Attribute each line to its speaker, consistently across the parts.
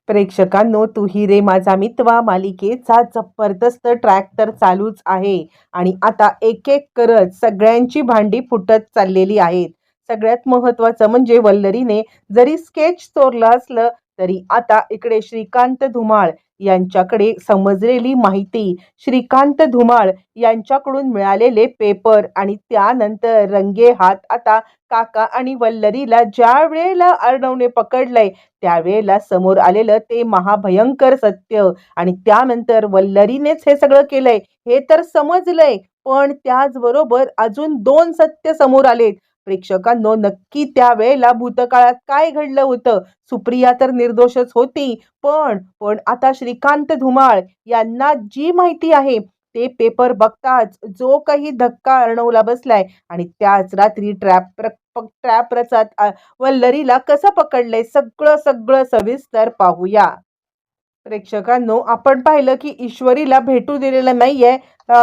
Speaker 1: प्रेक्षकांनो, तू ही रे माझा मितवा मालिकेचा जबरदस्त ट्रॅक तर चालूच आहे आणि आता एक एक करत सगळ्यांची भांडी फुटत चाललेली आहेत. सगळ्यात महत्त्वाचं म्हणजे वल्लरीने जरी स्केच चोरलं असलं तरी आता इकडे श्रीकांत धुमाळ यांच्याकडे समजलेली माहिती, श्रीकांत धुमाळ यांच्याकडून मिळालेले पेपर आणि त्यानंतर रंगेहात आता काका आणि वल्लरीला ज्या वेळेला अर्णवने पकडलंय त्यावेळेला समोर आलेलं ते महाभयंकर सत्य आणि त्यानंतर वल्लरीनेच हे सगळं केलंय हे तर समजलंय, पण त्याचबरोबर अजून दोन सत्य समोर आलेत. प्रेक्षकांनो, नक्की त्यावेळेला भूतकाळात काय घडलं होतं? सुप्रिया तर निर्दोषच होती, पण आता श्रीकांत धुमाळ यांना जी माहिती आहे ते पेपर बघताच जो काही धक्का अर्णवला बसलाय आणि त्याच रात्री ट्रॅप रचत वल्लरीला कसं पकडलंय सगळं सगळं सविस्तर पाहूया. प्रेक्षकांनो, आपण पाहिलं की ईश्वरीला भेटू दिलेलं नाहीये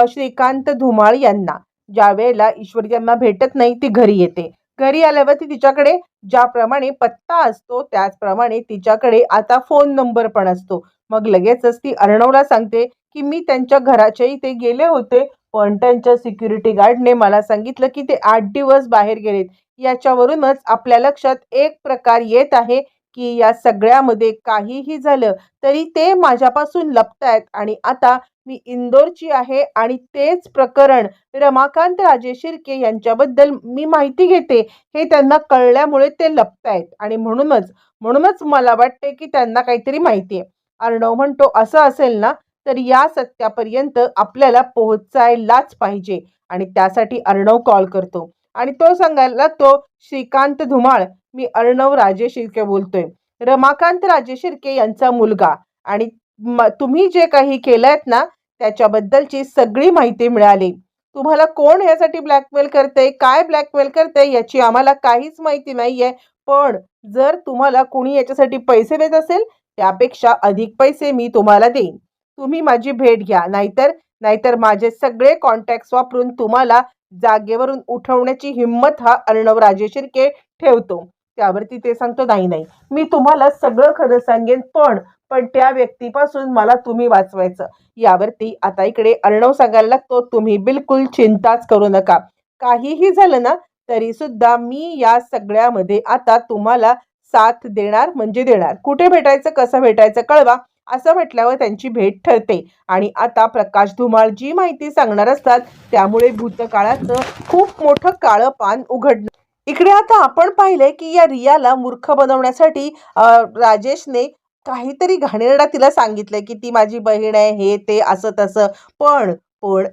Speaker 1: श्रीकांत धुमाळ यांना. ज्या वेळेला ईश्वरी त्यांना भेटत नाही ती घरी येते. घरी आल्यावरती तिच्याकडे ज्याप्रमाणे पत्ता असतो त्याचप्रमाणे तिच्याकडे आता फोन नंबर पण असतो. मग लगेचच ती अर्णवला सांगते की मी त्यांच्या घराच्या इथे गेले होते, पण त्यांच्या सिक्युरिटी गार्डने मला सांगितलं की ते 8 दिवस बाहेर गेलेत. याच्यावरूनच आपल्या लक्षात एक प्रकार येत आहे की या सगळ्यामध्ये काहीही झालं तरी ते माझ्यापासून लपतायत आणि आता मी इंदोरची आहे आणि तेच प्रकरण रमाकांत राजे शिर्के यांच्याबद्दल मी माहिती घेते हे त्यांना कळल्यामुळे ते लपतायत आणि म्हणूनच मला वाटते की त्यांना काहीतरी माहिती आहे. अर्णव म्हणतो, असं असेल ना तर या सत्यापर्यंत आपल्याला पोहोचायलाच पाहिजे आणि त्यासाठी अर्णव कॉल करतो आणि तो सांगायला लागतो, श्रीकांत धुमाळ, मी अर्णव राजे शिर्के बोलतोय, रमाकांत राजे शिर्के यांचा मुलगा, आणि तुम्ही जे काही केलंयत ना त्याच्याबद्दलची सगळी माहिती मिळाली. तुम्हाला कोण यासाठी ब्लॅकमेल करते, काय ब्लॅकमेल करते याची आम्हाला काहीच माहिती नाहीये, पण जर तुम्हाला कोणी याच्यासाठी पैसे देत असेल त्यापेक्षा अधिक पैसे मी तुम्हाला देईन. तुम्ही माझी भेट घ्या, नाहीतर नाहीतर माझे सगळे कॉन्टॅक्ट्स वापरून तुम्हाला जागेवरून उठवण्याची हिंमत हा अर्णव राजे शिर्के ठेवतो. त्यावरती ते सांगतो, नाही नाही, मी तुम्हाला सगळं खरं सांगेन, पण त्या व्यक्तीपासून मला तुम्ही वाचवायचं. यावरती आता इकडे अर्णव सांगायला लागतो, तुम्ही बिलकुल चिंताच करू नका. काहीही झालं ना तरी सुद्धा मी या सगळ्यामध्ये आता तुम्हाला साथ देणार म्हणजे देणार. कुठे भेटायचं, कसं भेटायचं कळवा, असं म्हटल्यावर त्यांची भेट ठरते आणि आता प्रकाश धुमाळ जी माहिती सांगणार असतात त्यामुळे भूतकाळाचं खूप मोठं काळं पान उघडणं. इकडे आता आपण पाहिलंय की या रियाला मूर्ख बनवण्यासाठी राजेशने काहीतरी घाणेरडा तिला सांगितलंय की ती माझी बहीण आहे, हे ते असं तसं. पण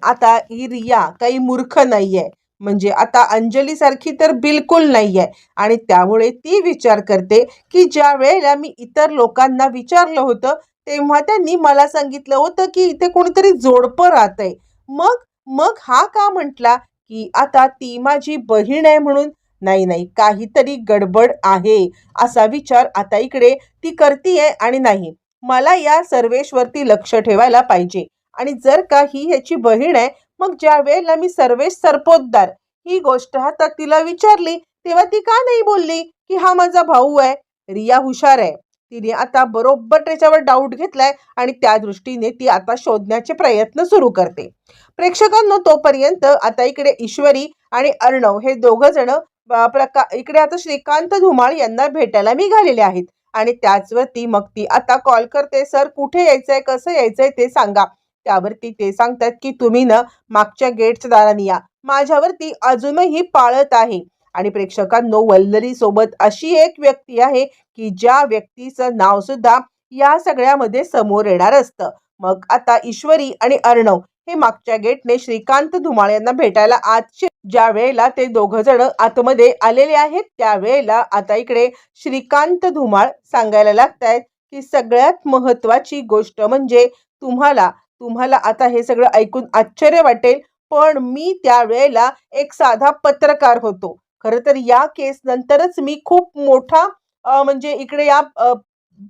Speaker 1: आता ही रिया काही मूर्ख नाहीये, म्हणजे आता अंजली सारखी तर बिलकुल नाहीये आणि त्यामुळे ती विचार करते की ज्या वेळेला मी इतर लोकांना विचारलं होतं तेव्हा त्यांनी मला सांगितलं होतं की इथे कोणीतरी जोडपं राहतंय. मग मग हा का म्हटला की आता ती माझी बहीण आहे म्हणून? नाही नाही, काहीतरी गडबड आहे असा विचार आता इकडे ती करतीये आणि नाही, मला या सर्वेशवरती लक्ष ठेवायला पाहिजे. आणि जर का ही ह्याची बहीण आहे, मग ज्या वेळेला मी सर्वेश सरपोतदार ही गोष्ट आता तिला विचारली तेव्हा ती का नाही बोलली की हा माझा भाऊ आहे? रिया हुशार आहे, तिने आता बरोबर त्याच्यावर डाऊट घेतलाय आणि त्या दृष्टीने ती आता शोधण्याचे प्रयत्न सुरू करते. प्रेक्षकांनो, तोपर्यंत आता इकडे ईश्वरी आणि अर्णव हे दोघ जण इकडे आता श्रीकांत धुमाळ यांना भेटायला निघालेले आहेत आणि त्याचवरती मग ती आता कॉल करते, सर कुठे यायचंय, कसं यायचंय ते सांगा. त्यावरती ते सांगतात की तुम्ही ना मागच्या गेटच्या दाराने या, माझ्यावरती अजूनही पाळत आहे. आणि प्रेक्षकांनो, वल्लरी सोबत अशी एक व्यक्ती आहे की ज्या व्यक्तीचं नाव सुद्धा या सगळ्यामध्ये समोर येणार असतं. मग आता ईश्वरी आणि अर्णव हे मागच्या गेटने श्रीकांत धुमाळ यांना भेटायला आत ज्या वेळेला ते दोघ जण आतमध्ये आलेले आहेत त्यावेळेला आता इकडे श्रीकांत धुमाळ सांगायला लागतायत की सगळ्यात महत्वाची गोष्ट म्हणजे तुम्हाला तुम्हाला आता हे सगळं ऐकून आश्चर्य वाटेल, पण मी त्यावेळेला एक साधा पत्रकार होतो. खरं तर या केस नंतरच मी खूप मोठा म्हणजे इकडे या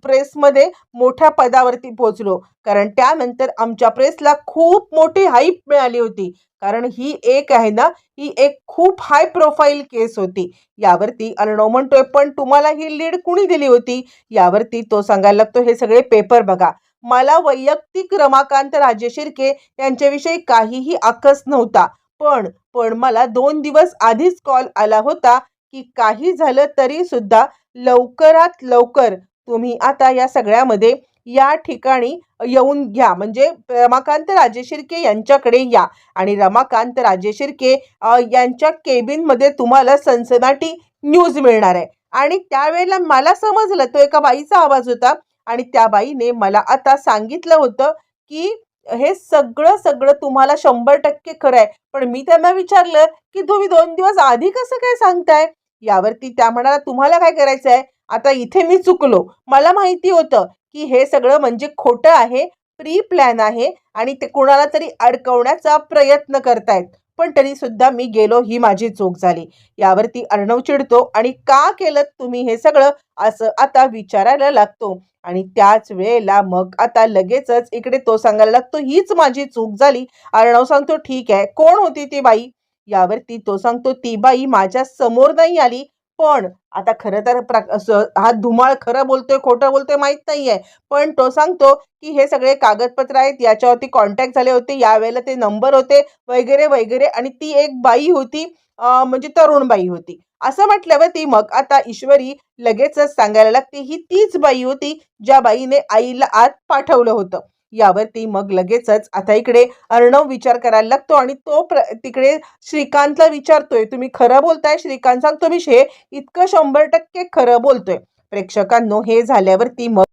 Speaker 1: प्रेसमध्ये मोठ्या पदावरती पोहोचलो. कारण त्यानंतर आमच्या प्रेसला खूप मोठी हाईप मिळाली होती. कारण ही एक आहे ना, ही एक खूप हाय प्रोफाईल केस होती. यावरती अर्णव म्हणतोय, "पण तुम्हाला ही लीड कुणी दिली होती?" यावरती तो सांगायला लागतो, "हे सगळे पेपर बघा. मला वैयक्तिक रमाकांत राजेशिर्के यांच्याविषयी काहीही अक्कस नव्हता. पण मला 2 दिवस आधीच कॉल आला होता, की काही झालं तरी सुद्धा लवकरात लवकर तुम्ही आता या सगळ्यामध्ये या ठिकाणी येऊन घ्या. म्हणजे रमाकांत राजेशिर्के यांच्याकडे या आणि रमाकांत राजेशिर्के यांच्या केबिनमध्ये तुम्हाला सनसनाटी न्यूज मिळणार आहे." आणि त्यावेळेला मला समजलं तो एका बाईचा आवाज होता आणि त्या बाईने मला आता सांगितलं होतं, की हे सगळं तुम्हाला 100% खरं आहे. पण मी त्यांना विचारलं, की तुम्ही 2 दिवस आधी कसं काय सांगताय? यावरती त्या म्हणाल्या, "तुम्हाला काय करायचंय? आता इथे मी चुकलो. मला माहिती होतं, की हे सगळं म्हणजे खोटं आहे, प्री प्लॅन आहे आणि ते कुणाला तरी अडकवण्याचा प्रयत्न करतायत. पण तरी सुद्धा मी गेलो, ही माझी चूक झाली." यावरती अर्णव चिडतो आणि "का केलत तुम्ही हे सगळं?" असं आता विचारायला लागतो. आणि त्याच वेळेला मग आता लगेचच इकडे तो सांगायला लागतो, "हीच माझी चूक झाली." अर्णव सांगतो, "ठीक आहे. कोण होती ती बाई?" यावरती तो सांगतो, "ती बाई माझ्या समोर नाही आली, पण आता खरं तर हा धुमाळ खरं बोलतोय, खोटं बोलतोय माहीत नाहीये. पण तो सांगतो, की हे सगळे कागदपत्र आहेत, याच्यावरती कॉन्टॅक्ट झाले होते, यावेळेला ते नंबर होते वगैरे आणि ती एक बाई होती म्हणजे तरुण बाई होती." असं म्हटल्यावरती मग आता ईश्वरी लगेचच सांगायला लागते, "ही तीच बाई होती, ज्या बाईने आईला आत पाठवलं होतं." यावरती मग लगेचच आता इकडे अर्णव विचार करायला लागतो आणि तो तिकडे श्रीकांतला विचारतोय, "तुम्ही खरं बोलताय?" श्रीकांत सांगतो, "मी इतकं 100% खरं बोलतोय." प्रेक्षकांनो हे झाल्यावरती मग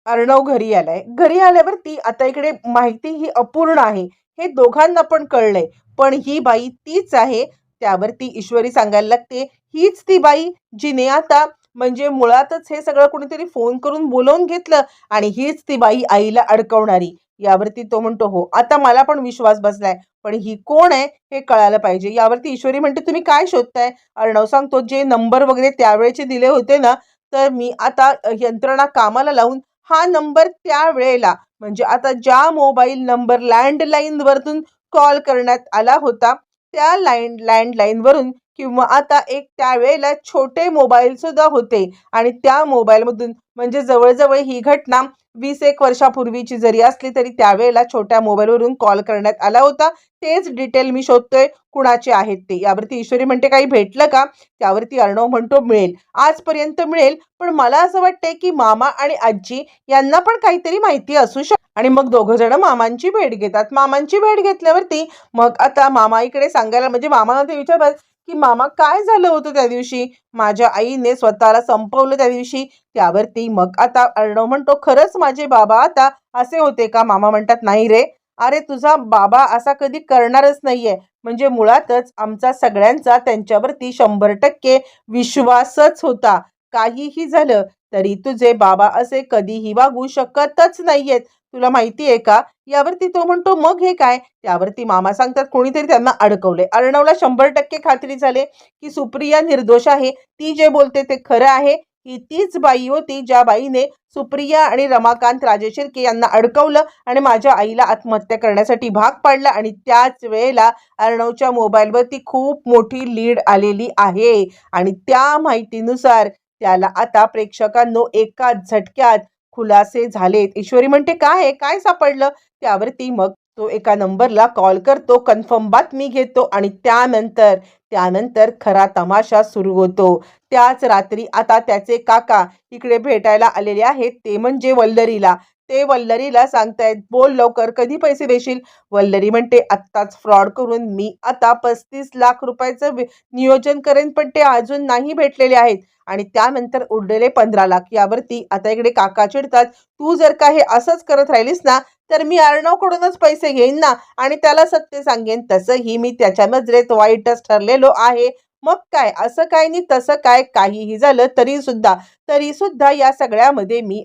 Speaker 1: अर्णव घरी आलाय. घरी आल्यावरती आता इकडे माहिती ही अपूर्ण आहे. हे दोघांना पण कळलंय. पण ही बाई तीच आहे. त्यावरती ईश्वरी सांगायला लागते, "हीच ती बाई जिने आता म्हणजे मुळातच हे सगळं कुणीतरी फोन करून बोलावून घेतलं आणि हीच ती बाई आईला अडकवणारी." यावरती तो म्हणतो, "हो, आता मला पण विश्वास बसलाय. पण ही कोण आहे हे कळायला पाहिजे." यावरती ईश्वरी म्हणते, "तुम्ही काय शोधताय?" अर्णव सांगतो, "जे नंबर वगैरे त्यावेळेचे दिले होते ना, तर मी आता यंत्रणा कामाला लावून हा नंबर त्यावेळेला म्हणजे आता ज्या मोबाईल नंबर लँडलाईनवरून कॉल करण्यात आला होता, त्या लँडलाईनवरून किंवा आता एक त्यावेळेला छोटे मोबाईल सुद्धा होते आणि त्या मोबाईलमधून म्हणजे जवळ ही घटना 20 एक वर्षापूर्वीची जरी असली तरी त्यावेळेला छोट्या मोबाईलवरून कॉल करण्यात आला होता. तेच डिटेल मी शोधतोय कुणाचे आहेत ते." यावरती ईश्वरी म्हणते, "काही भेटलं का?" त्यावरती अर्णव म्हणतो, "मिळेल. आजपर्यंत मिळेल, पण मला असं वाटतंय की मामा आणि आजी यांना पण काहीतरी माहिती असू शकते." आणि मग दोघं जण मामांची भेट घेतात. मामांची भेट घेतल्यावरती मग आता मामा इकडे सांगायला म्हणजे मामाला ते विचारतात, की "मामा काय झालं होतं त्या दिवशी? माझ्या आईने स्वतःला संपवलं त्या दिवशी." त्यावरती मग आता अर्णव म्हणतो, "खरंच माझे बाबा आता असे होते का?" मामा म्हणतात, "नाही रे. अरे तुझा बाबा असा कधी करणारच नाहीये. म्हणजे मुळातच आमचा सगळ्यांचा त्यांच्यावरती 100% विश्वासच होता. काहीही झालं तरी तुझे बाबा असे कधीही वागू शकतच नाहीयेत. तुला माहिती आहे का?" यावरती तो म्हणतो, "मग हे काय?" त्यावरती मामा सांगतात, "कोणीतरी त्यांना अडकवलंय." अर्णवला 100% खात्री झाली, की सुप्रिया निर्दोष आहे. ती जे बोलते ते खरं आहे. ही तीच बाई होती ज्या बाईने सुप्रिया आणि रमाकांत राजेशिर्के यांना अडकवलं आणि माझ्या आईला आत्महत्या करण्यासाठी भाग पाडलं आणि त्याच वेळेला अर्णवच्या मोबाईलवरती खूप मोठी लीड आलेली आहे आणि त्या माहितीनुसार त्याला आता प्रेक्षकांनो एकाच झटक्यात खुलासे झालेत. ईश्वरी म्हणते, "काय आहे? काय सापडलं?" त्यावरती मग तो एका नंबरला कॉल करतो, कन्फर्म बातमी घेतो आणि त्यानंतर खरा तमाशा सुरू होतो. त्याच रात्री आता त्याचे काका इकडे भेटायला आलेले आहेत. ते म्हणजे वल्लरीला. ते वल्लरीला सांगतायत, "बोल लवकर, कधी पैसे देशील?" वल्लरी म्हणते, "आत्ताच फ्रॉड करून मी आता 35 लाख रुपयाचं नियोजन करेन, पण ते अजून नाही भेटलेले आहेत आणि त्यानंतर उरलेले 15 लाख." यावरती आता इकडे काका चिडतात, "तू जर का हे असंच करत राहिलीस ना, तर मी अर्णवकडूनच पैसे घेईन ना आणि त्याला सत्य सांगेन. तसंही मी त्याच्या नजरेत वाईटच ठरलेलो आहे. मग काय, असं काय नाही तसं काय, काहीही झालं तरी सुद्धा या सगळ्यामध्ये मी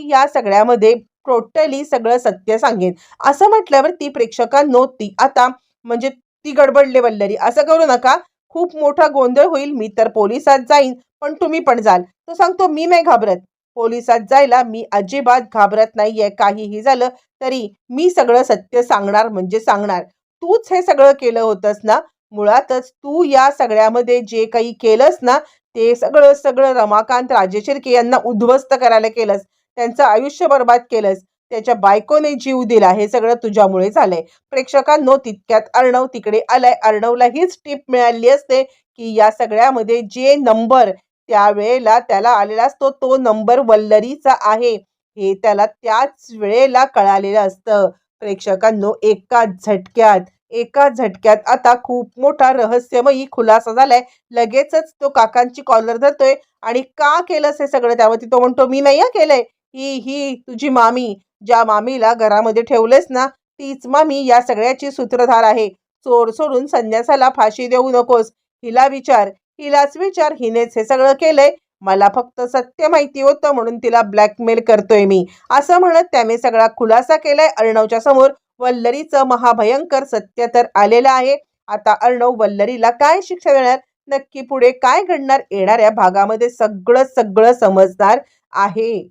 Speaker 1: या सगळ्यामध्ये टोटली सगळं सत्य सांगेन." असं म्हटल्यावरती प्रेक्षकांनो ती आता म्हणजे ती गडबडले वल्लरी, "असं करू नका. खूप मोठा गोंधळ होईल. मी तर पोलिसात जाईन, पण तुम्ही पण जाल." तो सांगतो, "मी नाही घाबरत. पोलिसात जायला मी अजिबात घाबरत नाहीये. काहीही झालं तरी मी सगळं सत्य सांगणार म्हणजे सांगणार. तूच हे सगळं केलं होतंस ना? मुळातच तू या सगळ्यामध्ये जे काही केलंस ना, ते सगळं रमाकांत राजेशिर्के यांना उद्ध्वस्त करायला केलंस. त्यांचं आयुष्य बरबाद केलंस. त्याच्या बायकोने जीव दिला. हे सगळं तुझ्यामुळे झालंय. प्रेक्षकांनो, तितक्यात अर्णव तिकडे आलाय. अर्णवला हीच टिप मिळाली असते, की या सगळ्यामध्ये जे नंबर त्यावेळेला त्याला आलेला असतो, तो नंबर वल्लरीचा आहे. हे त्याला त्याच वेळेला कळालेलं असतं. प्रेक्षकांनो, एका झटक्यात आता खूप मोठा रहस्यमयी खुलासा झालाय. लगेचच तो काकांची कॉलर धरतोय आणि "का केलंस हे सगळं?" त्यावरती तो म्हणतो, "मी नाही केलंय. ही तुझी मामी, ज्या मामीला घरामध्ये ठेवलंस ना, तीच मामी या सगळ्याची सूत्रधार आहे. चोर सोडून संन्यासाला फाशी देऊ नकोस. हिलाच विचार. हिनेच हे सगळं केलंय. मला फक्त सत्य माहिती होतं म्हणून तिला ब्लॅकमेल करतोय मी." असं म्हणत त्याने सगळा खुलासा केलाय अर्णवच्या समोर. वल्लरीचं महाभयंकर सत्य तर आलेलं आहे. आता अर्णव वल्लरीला काय शिक्षा देणार? नक्की पुढे काय घडणार? येणाऱ्या भागामध्ये सगळं समजणार आहे.